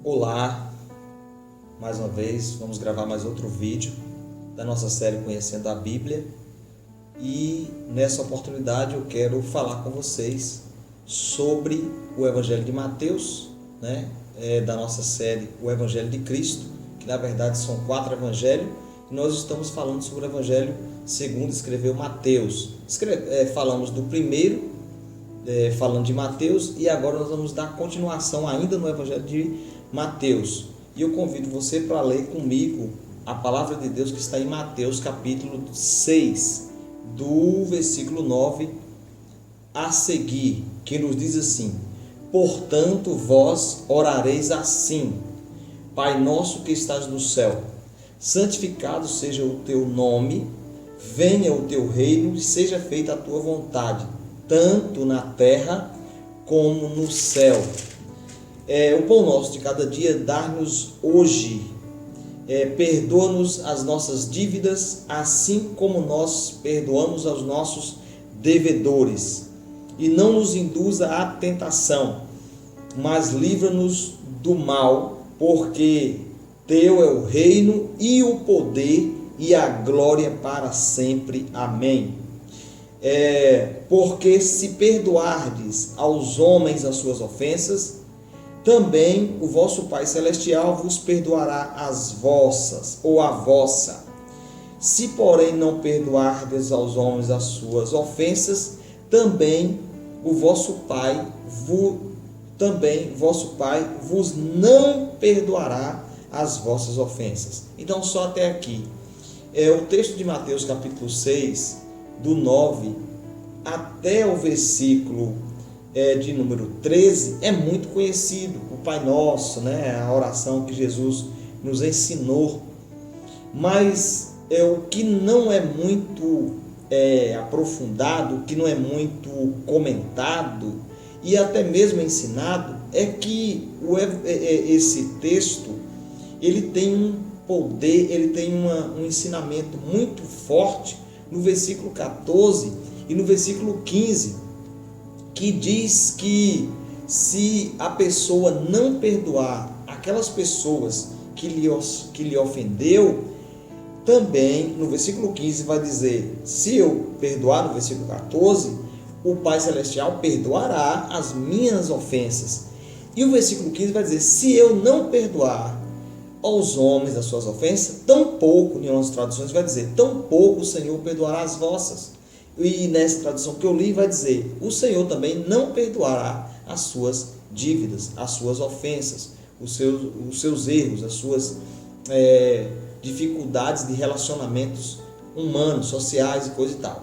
Olá, mais uma vez vamos gravar mais outro vídeo da nossa série Conhecendo a Bíblia e nessa oportunidade eu quero falar com vocês sobre o Evangelho de Mateus, da nossa série O Evangelho de Cristo, que na verdade são 4 evangelhos, e nós estamos falando sobre o Evangelho segundo escreveu Mateus. Falamos do primeiro, falando de Mateus, e agora nós vamos dar continuação ainda no Evangelho de Mateus. E eu convido você para ler comigo a palavra de Deus que está em Mateus capítulo 6, do versículo 9 a seguir, que nos diz assim: portanto vós orareis assim: Pai nosso que estás no céu, santificado seja o teu nome, venha o teu reino e seja feita a tua vontade, tanto na terra como no céu. O pão nosso de cada dia dá-nos hoje. Perdoa-nos as nossas dívidas, assim como nós perdoamos aos nossos devedores. E não nos induza à tentação, mas livra-nos do mal, porque teu é o reino e o poder e a glória para sempre. Amém. Porque se perdoardes aos homens as suas ofensas, também o vosso Pai Celestial vos perdoará as vossas, ou a vossa. Se, porém, não perdoardes aos homens as suas ofensas, também vosso Pai vos não perdoará as vossas ofensas. Então, só até aqui. O texto de Mateus capítulo 6, do 9 até o versículo de número 13, é muito conhecido. O Pai Nosso, a oração que Jesus nos ensinou. Mas o que não é muito aprofundado, o que não é muito comentado e até mesmo ensinado, é que esse texto ele tem um poder, ele tem um ensinamento muito forte no versículo 14 e no versículo 15, que diz que se a pessoa não perdoar aquelas pessoas que lhe ofendeu, também no versículo 15 vai dizer: se eu perdoar, no versículo 14, o Pai Celestial perdoará as minhas ofensas. E o versículo 15 vai dizer: se eu não perdoar aos homens as suas ofensas, tampouco, em outras traduções vai dizer, tampouco o Senhor perdoará as vossas. E nessa tradução que eu li vai dizer: o Senhor também não perdoará as suas dívidas, as suas ofensas, os seus erros, as suas dificuldades de relacionamentos humanos, sociais e coisa e tal.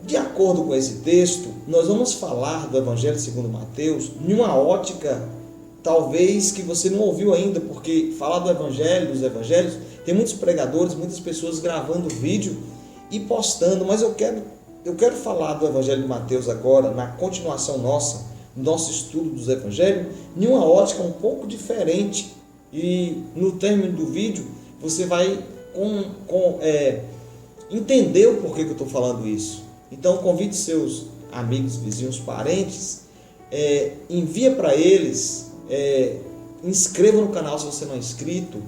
De acordo com esse texto, nós vamos falar do Evangelho segundo Mateus em uma ótica talvez que você não ouviu ainda, porque falar do Evangelho, dos Evangelhos, tem muitos pregadores, muitas pessoas gravando vídeo e postando, mas eu quero falar do Evangelho de Mateus agora, na continuação do nosso estudo dos Evangelhos, em uma ótica um pouco diferente. E no término do vídeo, você vai entender o porquê que eu estou falando isso. Então, convide seus amigos, vizinhos, parentes, envia para eles, inscreva no canal se você não é inscrito,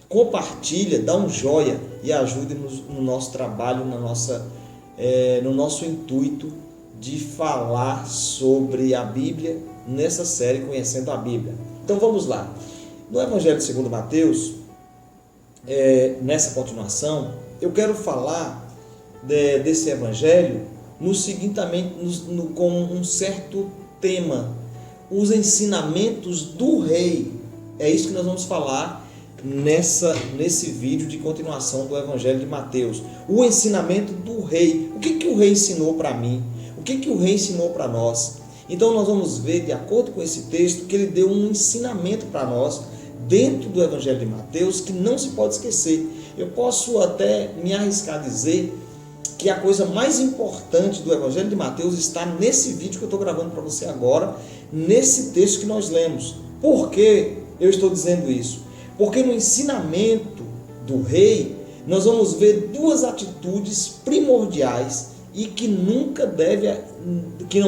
compartilha, dá um joia e ajude-nos no nosso trabalho, no nosso intuito de falar sobre a Bíblia nessa série Conhecendo a Bíblia. Então vamos lá. No Evangelho segundo Mateus, nessa continuação, eu quero falar desse Evangelho com um certo tema: os ensinamentos do rei. É isso que nós vamos falar nesse vídeo de continuação do Evangelho de Mateus. O ensinamento do rei. O que o rei ensinou para mim? O que o rei ensinou para nós? Então nós vamos ver, de acordo com esse texto, que ele deu um ensinamento para nós dentro do Evangelho de Mateus que não se pode esquecer. Eu posso até me arriscar a dizer que a coisa mais importante do Evangelho de Mateus está nesse vídeo que eu estou gravando para você agora, nesse texto que nós lemos. Por que eu estou dizendo isso? Porque no ensinamento do rei, nós vamos ver 2 atitudes primordiais e que não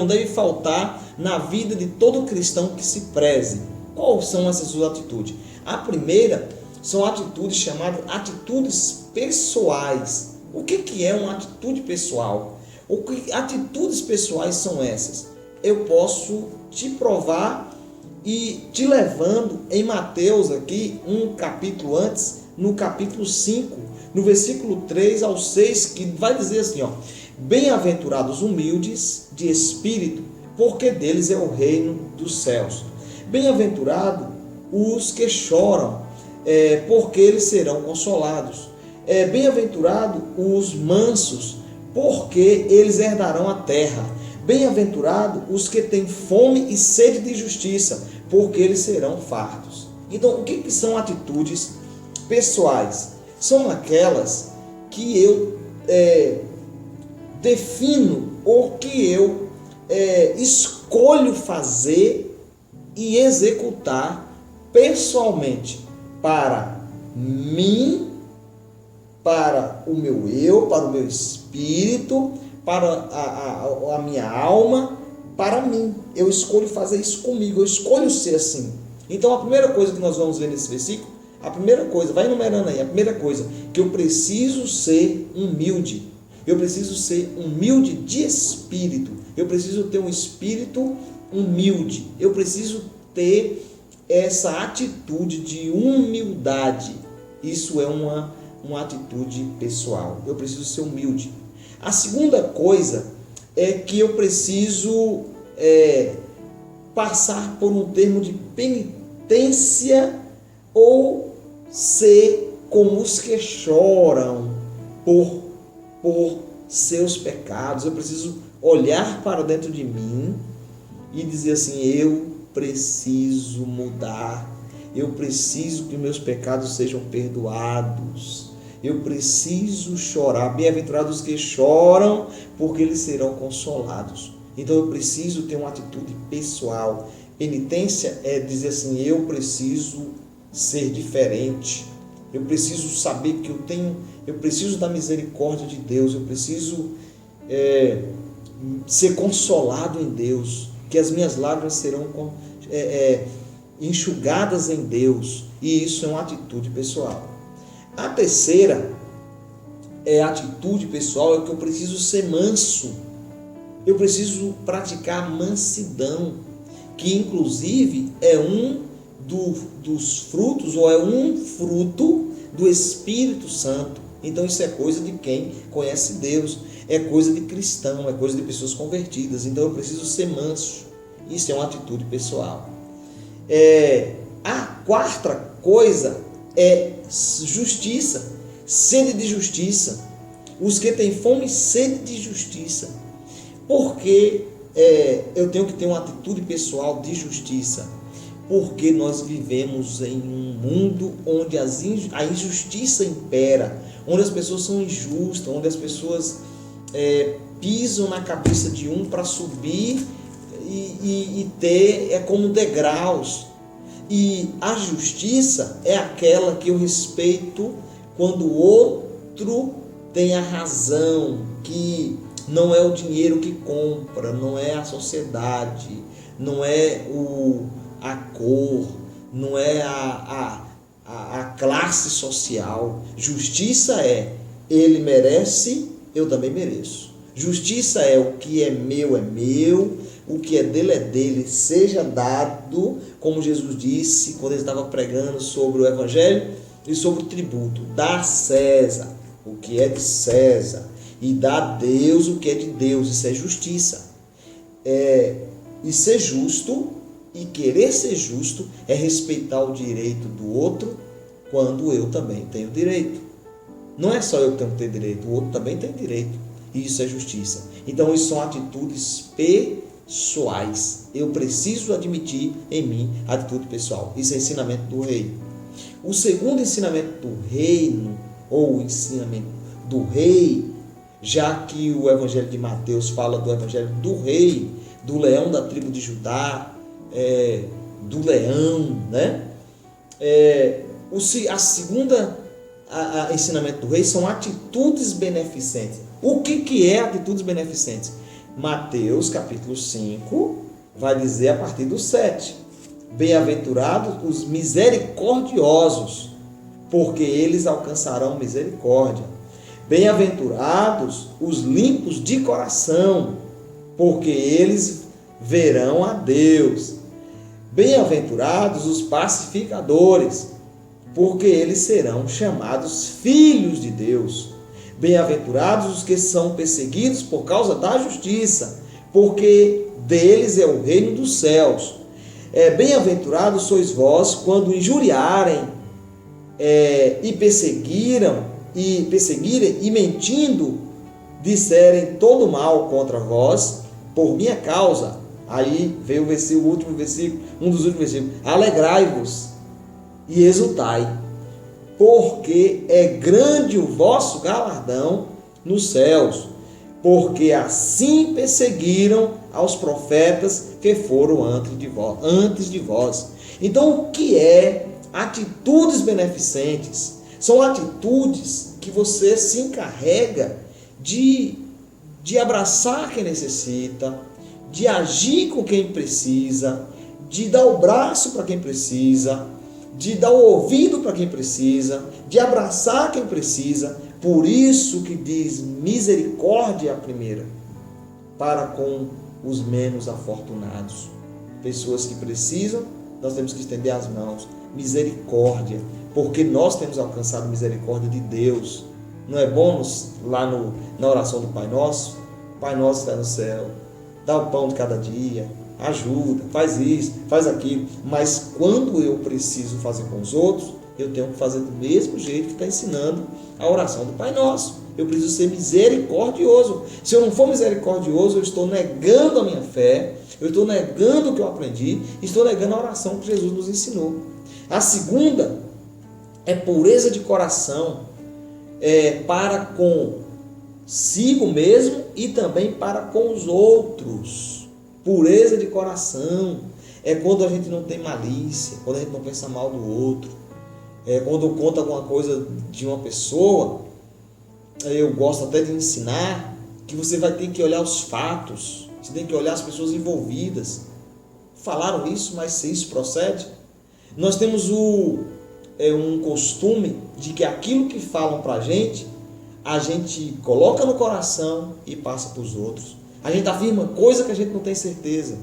deve faltar na vida de todo cristão que se preze. Quais são essas duas atitudes? A primeira são atitudes chamadas atitudes pessoais. O que é uma atitude pessoal? Atitudes pessoais são essas? Eu posso te provar e te levando em Mateus aqui, um capítulo antes, no capítulo 5, no versículo 3 ao 6, que vai dizer assim, ó: bem-aventurados humildes de espírito, porque deles é o reino dos céus. Bem-aventurados os que choram, porque eles serão consolados. Bem-aventurados os mansos, porque eles herdarão a terra. Bem-aventurados os que têm fome e sede de justiça, porque eles serão fartos. Então, o que são atitudes pessoais? São aquelas que eu defino ou que eu escolho fazer e executar pessoalmente para mim, para o meu eu, para o meu espírito, para a minha alma, para mim. Eu escolho fazer isso comigo, eu escolho ser assim. Então a primeira coisa que nós vamos ver nesse versículo, a primeira coisa, vai enumerando aí, a primeira coisa, que eu preciso ser humilde. Eu preciso ser humilde de espírito. Eu preciso ter um espírito humilde. Eu preciso ter essa atitude de humildade. Isso é uma atitude pessoal. Eu preciso ser humilde. A segunda coisa é que eu preciso passar por um termo de penitência ou ser como os que choram por seus pecados. Eu preciso olhar para dentro de mim e dizer assim: eu preciso mudar, eu preciso que meus pecados sejam perdoados, eu preciso chorar. Bem-aventurados os que choram, porque eles serão consolados. Então eu preciso ter uma atitude pessoal. Penitência é dizer assim: eu preciso ser diferente, eu preciso saber que eu preciso da misericórdia de Deus, eu preciso ser consolado em Deus, que as minhas lágrimas serão enxugadas em Deus, e isso é uma atitude pessoal. A terceira atitude pessoal é que eu preciso ser manso, eu preciso praticar mansidão, que inclusive é um dos frutos, ou é um fruto do Espírito Santo. Então isso é coisa de quem conhece Deus, é coisa de cristão, é coisa de pessoas convertidas. Então eu preciso ser manso. Isso é uma atitude pessoal. A quarta coisa é justiça, sede de justiça. Os que têm fome, sede de justiça. Porque eu tenho que ter uma atitude pessoal de justiça? Porque nós vivemos em um mundo onde a injustiça impera, onde as pessoas são injustas, onde as pessoas pisam na cabeça de um para subir e ter como degraus. E a justiça é aquela que eu respeito quando o outro tem a razão, que não é o dinheiro que compra, não é a sociedade, não é a cor, não é a classe social. Justiça é: ele merece, eu também mereço. Justiça é: o que é meu, o que é dele, seja dado, como Jesus disse quando ele estava pregando sobre o Evangelho e sobre o tributo. Dá a César o que é de César e dá a Deus o que é de Deus. Isso é justiça. E ser justo e querer ser justo é respeitar o direito do outro quando eu também tenho direito. Não é só eu que tenho que ter direito, o outro também tem direito. E isso é justiça. Então isso são atitudes pessoais. Eu preciso admitir em mim a atitude pessoal. Isso é ensinamento do rei. O segundo ensinamento do reino, ou ensinamento do rei, já que o Evangelho de Mateus fala do Evangelho do rei, do leão da tribo de Judá, do leão, né? A segunda ensinamento do rei são atitudes beneficentes. O que é atitudes beneficentes? Mateus capítulo 5 vai dizer a partir do 7. Bem-aventurados os misericordiosos, porque eles alcançarão misericórdia. Bem-aventurados os limpos de coração, porque eles verão a Deus. Bem-aventurados os pacificadores, porque eles serão chamados filhos de Deus. Bem-aventurados os que são perseguidos por causa da justiça, porque deles é o reino dos céus. Bem-aventurados sois vós quando injuriarem e perseguirem e mentindo disserem todo mal contra vós por minha causa. Aí veio o último versículo, um dos últimos versículos. Alegrai-vos e exultai, porque é grande o vosso galardão nos céus, porque assim perseguiram aos profetas que foram antes de vós. Então, o que é atitudes beneficentes? São atitudes que você se encarrega de abraçar quem necessita, de agir com quem precisa, de dar o braço para quem precisa, de dar o ouvido para quem precisa, de abraçar quem precisa. Por isso que diz misericórdia a primeira, para com os menos afortunados. Pessoas que precisam, nós temos que estender as mãos. Misericórdia, porque nós temos alcançado misericórdia de Deus. Não é bom lá na oração do Pai Nosso? Pai Nosso está no céu, dá o pão de cada dia, ajuda, faz isso, faz aquilo. Mas quando eu preciso fazer com os outros, eu tenho que fazer do mesmo jeito que está ensinando a oração do Pai Nosso. Eu preciso ser misericordioso. Se eu não for misericordioso, eu estou negando a minha fé, eu estou negando o que eu aprendi, estou negando a oração que Jesus nos ensinou. A segunda é pureza de coração, para consigo mesmo e também para com os outros. Pureza de coração é quando a gente não tem malícia, quando a gente não pensa mal do outro. Quando conta alguma coisa de uma pessoa, eu gosto até de ensinar que você vai ter que olhar os fatos, você tem que olhar as pessoas envolvidas. Falaram isso, mas se isso procede? Nós temos um costume de que aquilo que falam para a gente coloca no coração e passa para os outros. A gente afirma coisa que a gente não tem certeza.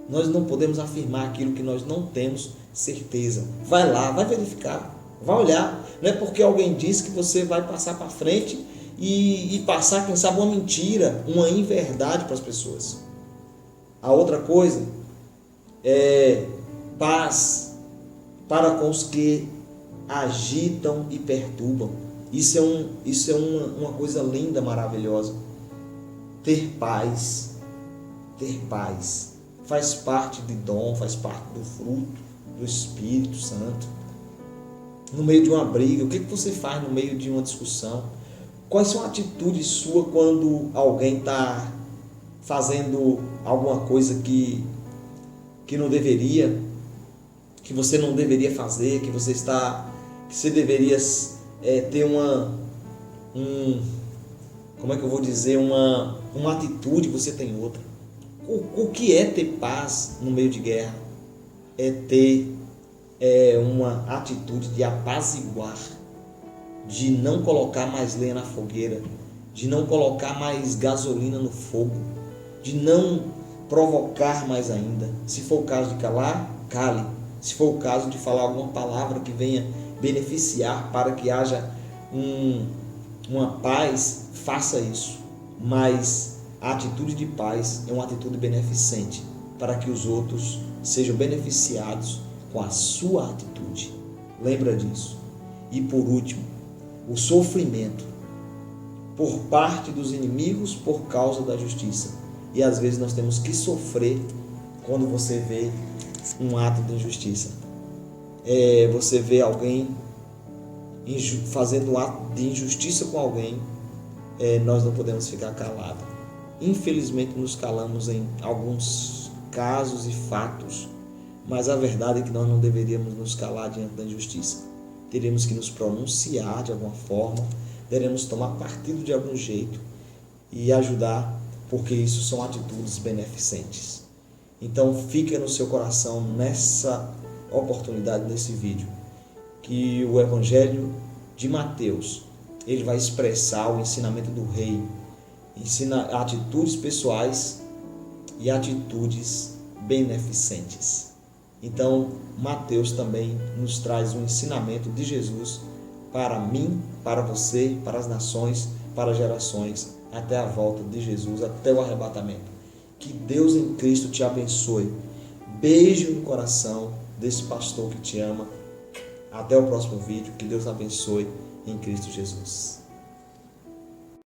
Nós não podemos afirmar aquilo que nós não temos certeza. Vai lá, vai verificar, vai olhar. Não é porque alguém disse que você vai passar para frente e passar, quem sabe, uma mentira, uma inverdade para as pessoas. A outra coisa é paz para com os que agitam e perturbam. Isso é uma coisa linda, maravilhosa. Ter paz faz parte de dom, faz parte do fruto do Espírito Santo. No meio de uma briga, o que você faz no meio de uma discussão? Quais são as atitudes suas quando alguém está fazendo alguma coisa que não deveria, que você não deveria fazer, que você deveria ter uma atitude, você tem outra. O que é ter paz no meio de guerra? É ter uma atitude de apaziguar, de não colocar mais lenha na fogueira, de não colocar mais gasolina no fogo, de não provocar mais ainda. Se for o caso de calar, cale. Se for o caso de falar alguma palavra que venha beneficiar para que haja uma paz, faça isso. Mas a atitude de paz é uma atitude beneficente para que os outros sejam beneficiados com a sua atitude. Lembra disso. E por último, o sofrimento por parte dos inimigos por causa da justiça. E às vezes nós temos que sofrer quando você vê um ato de injustiça. Você vê alguém fazendo um ato de injustiça com alguém, nós não podemos ficar calados. Infelizmente nos calamos em alguns casos e fatos, mas a verdade é que nós não deveríamos nos calar diante da injustiça. Teríamos que nos pronunciar de alguma forma, teremos que tomar partido de algum jeito e ajudar, porque isso são atitudes beneficentes. Então fica no seu coração nessa oportunidade, nesse vídeo, que o Evangelho de Mateus, ele vai expressar o ensinamento do rei, ensina atitudes pessoais e atitudes beneficentes. Então, Mateus também nos traz um ensinamento de Jesus para mim, para você, para as nações, para as gerações, até a volta de Jesus, até o arrebatamento. Que Deus em Cristo te abençoe. Beijo no coração desse pastor que te ama. Até o próximo vídeo. Que Deus abençoe em Cristo Jesus.